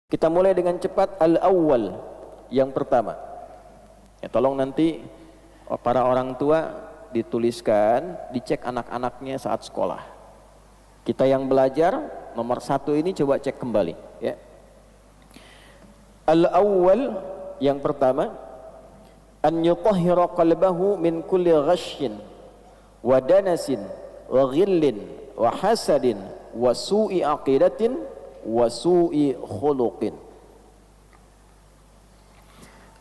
Kita mulai dengan cepat. Al-awwal, yang pertama. Ya, tolong nanti para orang tua dituliskan, dicek anak-anaknya saat sekolah. Kita yang belajar nomor 1 ini coba cek kembali. Ya. Al-awwal, yang pertama, an yutahhira qalbahu min kulli ghashyin wa danasin wa ghillin wa hasadin wa su'i aqidatin wa su'i khuluqin.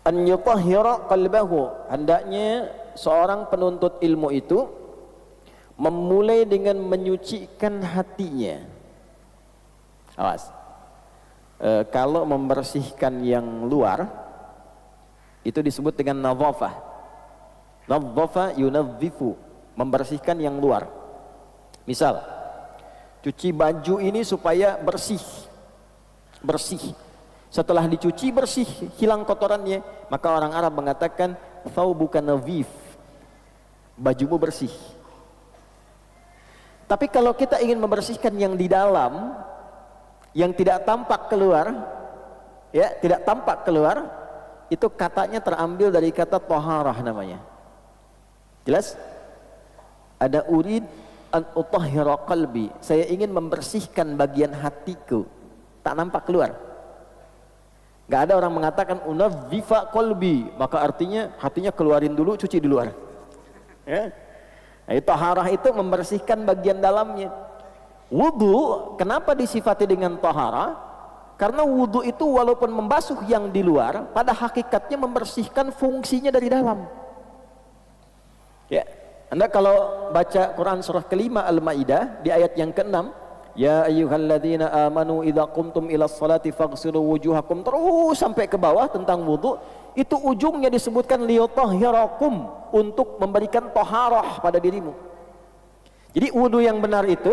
An yutahhira qalbahu, hendaknya seorang penuntut ilmu itu memulai dengan menyucikan hatinya. Awas, kalau membersihkan yang luar itu disebut dengan nadhafah. Nadhafa yunadzifu, membersihkan yang luar. Misal, cuci baju ini supaya bersih. Setelah dicuci bersih, hilang kotorannya, maka orang Arab mengatakan thawbuka nadhif, bajumu bersih. Tapi kalau kita ingin membersihkan yang di dalam, yang tidak tampak keluar, ya, tidak tampak keluar, itu katanya terambil dari kata taharah namanya. Jelas? Ada urid an utahhira qalbi, saya ingin membersihkan bagian hatiku, tak nampak keluar. Gak ada orang mengatakan unadzifa qalbi, maka artinya hatinya keluarin dulu, cuci di luar. Ya. Nah, taharah itu membersihkan bagian dalamnya. Wudu, kenapa disifati dengan taharah? Karena wudu itu walaupun membasuh yang di luar, pada hakikatnya membersihkan fungsinya dari dalam. Ya, Anda kalau baca Quran surah kelima Al-Maidah di ayat yang ke-6, ya ayyuhalladzina amanu idza qumtum ilas salati faghsilu wujuhakum, terus sampai ke bawah tentang wudu, itu ujungnya disebutkan liyutahhirakum, untuk memberikan taharah pada dirimu. Jadi wudu yang benar itu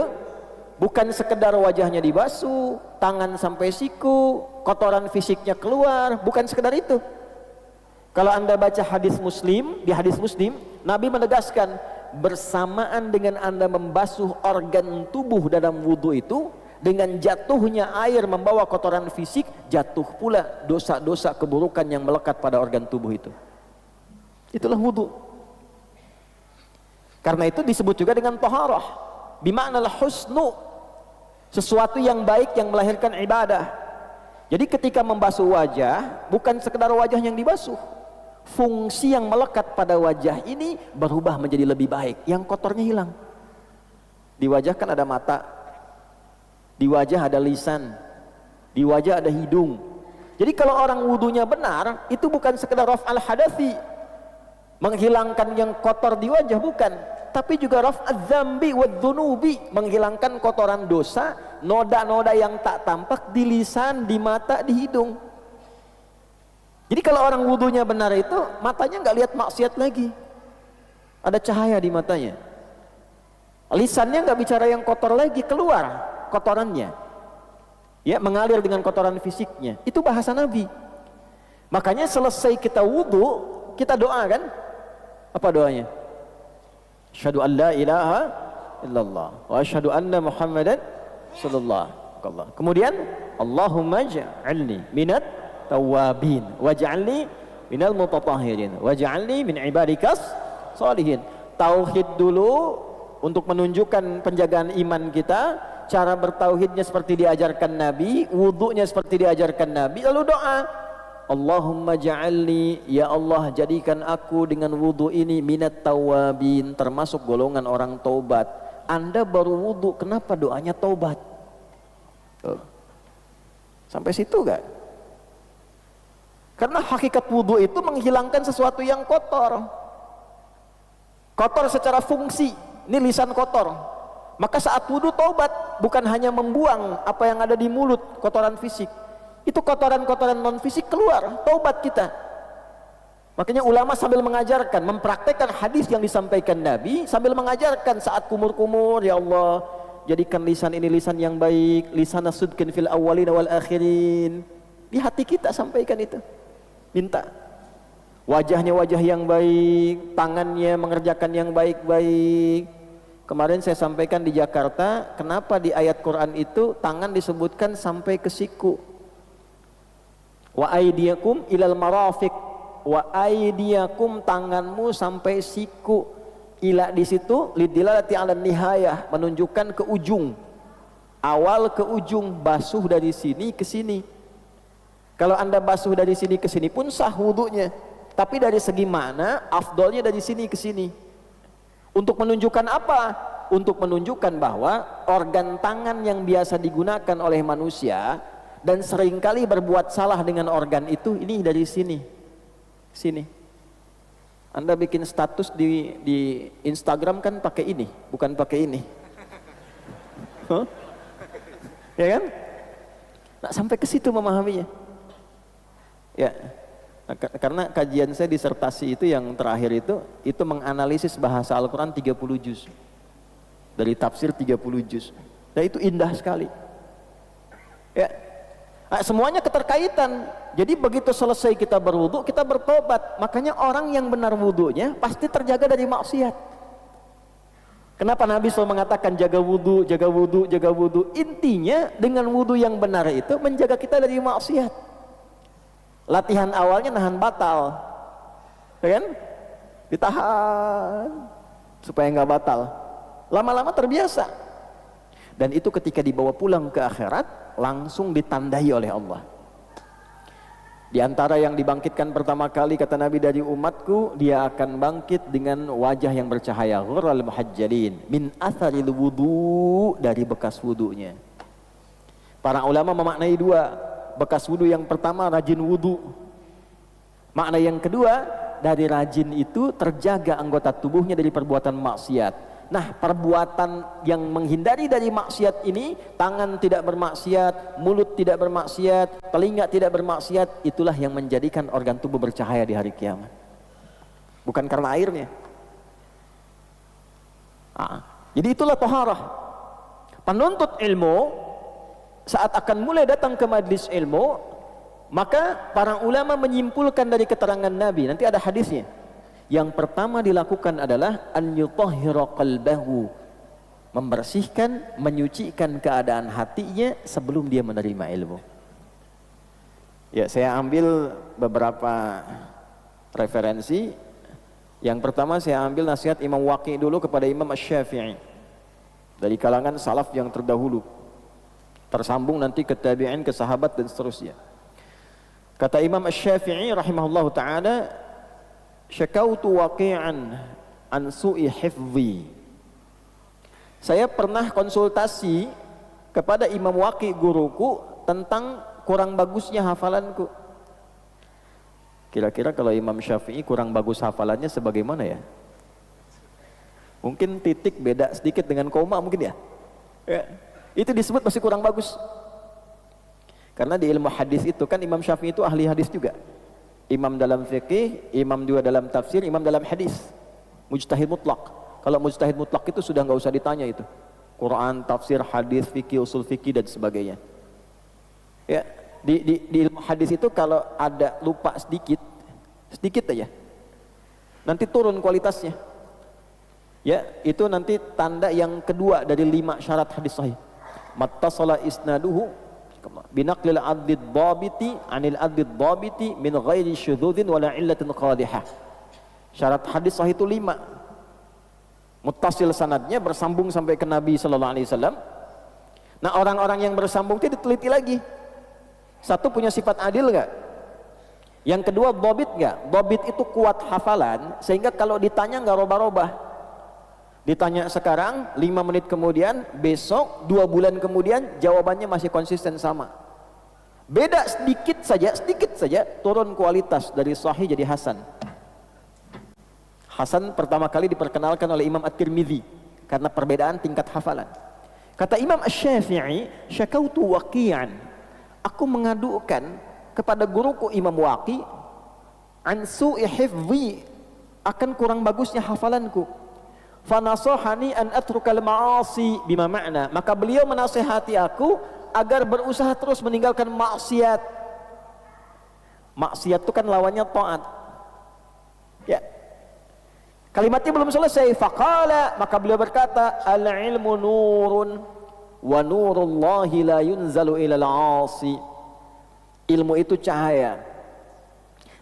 bukan sekedar wajahnya dibasuh, tangan sampai siku, kotoran fisiknya keluar, bukan sekedar itu. Kalau Anda baca hadis Muslim, di hadis Muslim Nabi menegaskan, bersamaan dengan Anda membasuh organ tubuh dalam wudu itu, dengan jatuhnya air membawa kotoran fisik, jatuh pula dosa-dosa keburukan yang melekat pada organ tubuh itu. Itulah wudu. Karena itu disebut juga dengan taharah, bima'nal husnu, sesuatu yang baik yang melahirkan ibadah. Jadi ketika membasuh wajah, bukan sekedar wajah yang dibasuh, fungsi yang melekat pada wajah ini berubah menjadi lebih baik, yang kotornya hilang. Di wajah kan ada mata, di wajah ada lisan, di wajah ada hidung. Jadi kalau orang wudunya benar, itu bukan sekedar raf'al hadathi, menghilangkan yang kotor di wajah, bukan, tapi juga raf'adz dzambi wadzunubi, menghilangkan kotoran dosa, noda-noda yang tak tampak di lisan, di mata, di hidung. Jadi kalau orang wudunya benar itu, matanya nggak lihat maksiat lagi, ada cahaya di matanya. Lisannya nggak bicara yang kotor lagi, keluar kotorannya, ya, mengalir dengan kotoran fisiknya. Itu bahasa Nabi. Makanya selesai kita wudu, kita doa kan? Apa doanya? Asyhadu an la ilaha illallah wa asyhadu anna Muhammadan sallallahu alaihi wasallam. Kemudian Allahumma ja'alni minat tawabin waj'alni minal mutatahhirin waj'alni min ibadikas sholihin. Tauhid dulu untuk menunjukkan penjagaan iman kita, cara bertauhidnya seperti diajarkan Nabi, wudunya seperti diajarkan Nabi, lalu doa Allahumma ja'alni, ya Allah jadikan aku dengan wudu ini minat tawabin, termasuk golongan orang taubat. Anda baru wudu, kenapa doanya taubat? Sampai situ gak? Karena hakikat wudu itu menghilangkan sesuatu yang kotor. Kotor secara fungsi, ini lisan kotor. Maka saat wudu taubat, bukan hanya membuang apa yang ada di mulut, kotoran fisik. Itu kotoran-kotoran non fisik keluar, taubat kita. Makanya ulama sambil mengajarkan, mempraktekkan hadis yang disampaikan Nabi, sambil mengajarkan saat kumur-kumur, ya Allah jadikan lisan ini lisan yang baik, lisan sudkin fil awwalin wal akhirin. Di hati kita sampaikan itu, minta wajahnya wajah yang baik, tangannya mengerjakan yang baik-baik. Kemarin saya sampaikan di Jakarta, kenapa di ayat Quran itu tangan disebutkan sampai ke siku. Wa aydiyakum ilal marafiq, wa aydiyakum tanganmu sampai siku. Ila di situ lidilalati 'ala nihayah, menunjukkan ke ujung. Awal ke ujung, basuh dari sini ke sini. Kalau Anda basuh dari sini ke sini pun sah wudunya. Tapi dari segi mana? Afdolnya dari sini ke sini. Untuk menunjukkan apa? Untuk menunjukkan bahwa organ tangan yang biasa digunakan oleh manusia dan seringkali berbuat salah dengan organ itu, ini dari sini, sini. Anda bikin status di Instagram kan pakai ini, bukan pakai ini, huh? Ya kan? Nah, sampai ke situ memahaminya. Ya, karena kajian saya disertasi itu yang terakhir itu menganalisis bahasa Al-Quran 30 juz, dari tafsir 30 juz. Dan itu indah sekali. Ya. Nah, semuanya keterkaitan. Jadi begitu selesai kita berwudu, kita bertobat. Makanya orang yang benar wudunya pasti terjaga dari maksiat. Kenapa Nabi SAW mengatakan jaga wudu, jaga wudu, jaga wudu? Intinya dengan wudu yang benar itu menjaga kita dari maksiat. Latihan awalnya nahan batal, ya kan? Ditahan supaya nggak batal. Lama-lama terbiasa. Dan itu ketika dibawa pulang ke akhirat langsung ditandai oleh Allah. Di antara yang dibangkitkan pertama kali kata Nabi dari umatku, dia akan bangkit dengan wajah yang bercahaya, ghurral muhajjalin min atharil wudu, dari bekas wudunya. Para ulama memaknai dua, bekas wudu yang pertama rajin wudu. Makna yang kedua, dari rajin itu terjaga anggota tubuhnya dari perbuatan maksiat. Nah, perbuatan yang menghindari dari maksiat ini, tangan tidak bermaksiat, mulut tidak bermaksiat, telinga tidak bermaksiat, itulah yang menjadikan organ tubuh bercahaya di hari kiamat. Bukan karena airnya. Jadi itulah taharah. Penuntut ilmu saat akan mulai datang ke majlis ilmu, maka para ulama menyimpulkan dari keterangan Nabi, nanti ada hadisnya. Yang pertama dilakukan adalah an yutahhira qalbahu, membersihkan, menyucikan keadaan hatinya sebelum dia menerima ilmu. Ya, saya ambil beberapa referensi. Yang pertama saya ambil nasihat Imam Waqi dulu kepada Imam Asy-Syafi'i, dari kalangan salaf yang terdahulu, tersambung nanti ke tabi'in, ke sahabat dan seterusnya. Kata Imam Asy-Syafi'i rahimahullahu ta'ala, syakautu waqi'an an su'i hifzi. Saya pernah konsultasi kepada Imam Waqi guruku tentang kurang bagusnya hafalanku. Kira-kira kalau Imam Syafi'i kurang bagus hafalannya sebagaimana ya? Mungkin titik beda sedikit dengan koma mungkin ya? Ya, itu disebut masih kurang bagus. Karena di ilmu hadis itu kan Imam Syafi'i itu ahli hadis juga. Imam dalam fikih, imam juga dalam tafsir, imam dalam hadis. Mujtahid mutlak. Kalau mujtahid mutlak itu sudah nggak usah ditanya itu. Quran, tafsir, hadis, fikih, usul fikih dan sebagainya. Ya, di ilmu hadis itu kalau ada lupa sedikit aja, nanti turun kualitasnya. Ya, itu nanti tanda yang kedua dari 5 syarat hadis sahih. Mattasala isnaduhu binaqlil adlid dhabiti anil adlid dhabiti min ghairi syudzudin wala illatin qadihah. Syarat hadis sahih itu 5. Muttasil sanadnya, bersambung sampai ke Nabi sallallahu alaihi wasallam. Nah, orang-orang yang bersambung itu diteliti lagi. Satu, punya sifat adil enggak? Yang kedua, dhabit enggak? Dhabit itu kuat hafalan sehingga kalau ditanya enggak robah-robah. Ditanya sekarang, 5 menit kemudian, besok, 2 bulan kemudian, jawabannya masih konsisten sama. Beda sedikit saja, turun kualitas dari sahih jadi hasan. Hasan pertama kali diperkenalkan oleh Imam At-Tirmidzi karena perbedaan tingkat hafalan. Kata Imam Asy-Syafi'i, syakautu waqi'an, aku mengadukan kepada guruku Imam Waqi an su'i hifzi, akan kurang bagusnya hafalanku. Fanasahani an atrukal ma'asi bima ma'na, maka beliau menasihati aku agar berusaha terus meninggalkan maksiat. Maksiat itu kan lawannya taat. Ya. Kalimatnya belum selesai. Faqala, maka beliau berkata, al-ilmu nurun wa nurullahi la yunzalu ilal 'asi. Ilmu itu cahaya,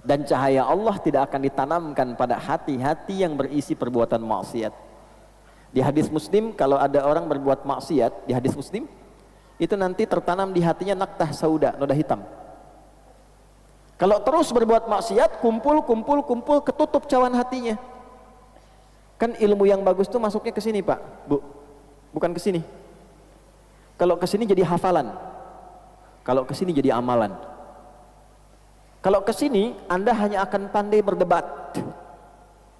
dan cahaya Allah tidak akan ditanamkan pada hati-hati yang berisi perbuatan maksiat. Di hadis Muslim, kalau ada orang berbuat maksiat, di hadis Muslim itu nanti tertanam di hatinya naktah sauda, noda hitam. Kalau terus berbuat maksiat, kumpul, ketutup cawan hatinya. Kan ilmu yang bagus tuh masuknya ke sini, Pak, Bu. Bukan ke sini. Kalau ke sini jadi hafalan. Kalau ke sini jadi amalan. Kalau ke sini Anda hanya akan pandai berdebat.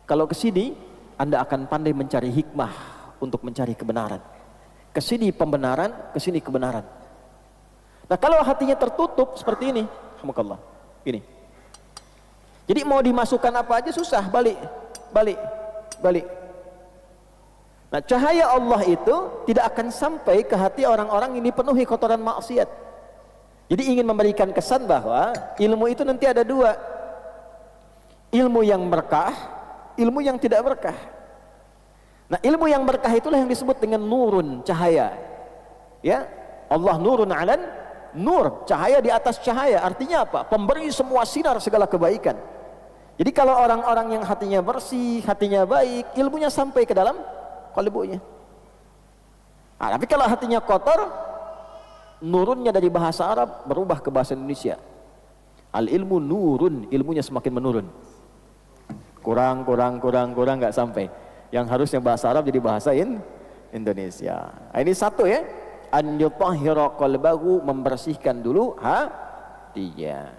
Kalau ke sini Anda akan pandai mencari hikmah untuk mencari kebenaran. Ke sini pembenaran, ke sini kebenaran. Nah, kalau hatinya tertutup seperti ini, alhamdulillah, ini. Jadi mau dimasukkan apa aja susah, balik. Nah, cahaya Allah itu tidak akan sampai ke hati orang-orang yang dipenuhi kotoran maksiat. Jadi ingin memberikan kesan bahwa ilmu itu nanti ada dua. Ilmu yang berkah, ilmu yang tidak berkah. Nah, ilmu yang berkah itulah yang disebut dengan nurun, cahaya. Ya, Allah nurun alan nur, cahaya di atas cahaya. Artinya apa? Pemberi semua sinar segala kebaikan. Jadi kalau orang-orang yang hatinya bersih, hatinya baik, ilmunya sampai ke dalam qalbunya. Nah, tapi kalau hatinya kotor, nurunnya dari bahasa Arab berubah ke bahasa Indonesia. Al ilmu nurun, ilmunya semakin menurun. Kurang nggak sampai. Yang harusnya bahasa Arab jadi bahasa Indonesia. Nah, ini satu ya. An yutahhira qalbahu, membersihkan dulu hatinya.